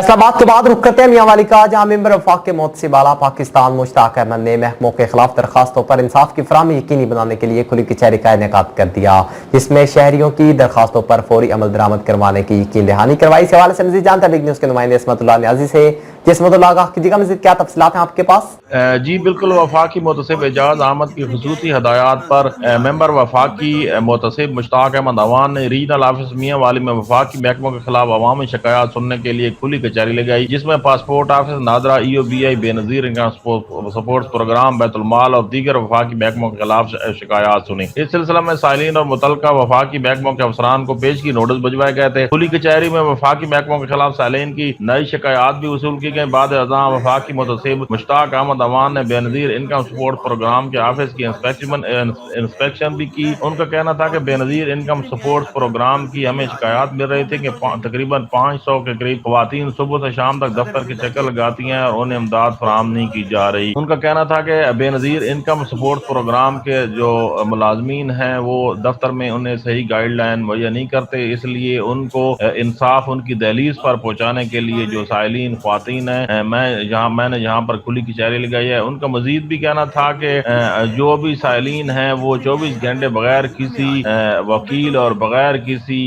फैसलाबाद के बाद रुख करते हैं मियां वाली का, जहां मेंबर वफाक के मौत से बाला पाकिस्तान मुश्ताक अहमद ने महकमों के खिलाफ दरखास्तों पर इंसाफ की फराहमी यकीनी बनाने के लिए खुली कचहरी का इनेकाद कर दिया, जिसमें शहरियों की दरखास्तों पर फौरी अमल दरामद करवाने की यकीन दहानी करवाई। इस हवाले से मजीद जानते हैं बिग न्यूज के नुमाइंदे इसमतुल्लाह न्याजी से। इसमतुल्लाह कीजिएगा मजीद, क्या तफसीलात हैं आपके पास? जी बिल्कुल, वफाकी मुतसिब एजाज अहमद की खसूसी हदायत पर मेंबर वफाकी मुतसिब मुश्ताक अहमद अवान ने रीजनल ऑफिस मियां वाली में वफाकी महकमों के खिलाफ अवामी शिकायत सुनने के लिए खुली कचहरी लगाई, जिसमें passport office, NADRA, EOBI, Benazir income support programme, Bait-ul-Mal और दीगर वफाकी महकमों के खिलाफ शिकायत सुनी। इस सिलसिले में साइलिन और मुतलका वफाकी महकमों के अफसरान को पेश की नोटिस भिजवाए गए थे। खुली कचहरी में वफाकी महकमों के खिलाफ साइलिन की नई शिकायत भी वसूल की गई। बाद अज़ां वफाकी मुतसिब मुश्ताक अहमद अवान ने बेनजीर इनकम सपोर्ट प्रोग्राम के ऑफिस की इंस्पेक्शन भी की। उनका कहना था कि बेनजीर इनकम सपोर्ट प्रोग्राम की हमें शिकायत मिल रही थी कि तकरीबन 500 के करीब खवातीन सुबह से शाम तक दफ्तर के चक्कर लगाती हैं और उन्हें इमदाद फराहम नहीं की जा रही। उनका कहना था कि बेनजीर इनकम सपोर्ट प्रोग्राम के जो मुलाजमीन हैं वो दफ्तर में उन्हें सही गाइडलाइन मुहैया नहीं करते, इसलिए उनको इंसाफ उनकी दहलीज पर पहुंचाने के लिए जो साइलिन ख्वातीन है मैंने यहाँ पर खुली कचहरी लगाई है। उनका मजीद भी कहना था कि जो भी साइलिन हैं वो 24 घंटे बगैर किसी वकील और बगैर किसी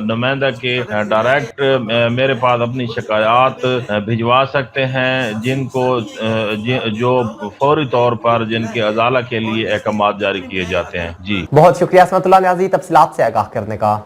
नुमाइंदा के डायरेक्ट मेरे पास अपनी शिकायत भिजवा सकते हैं, जिनको जो फौरी तौर पर जिनके अजाला के लिए अहकाम जारी किए जाते हैं। जी बहुत शुक्रिया इसमतुल्लाह न्याजी तफसीलात से आगाह करने का।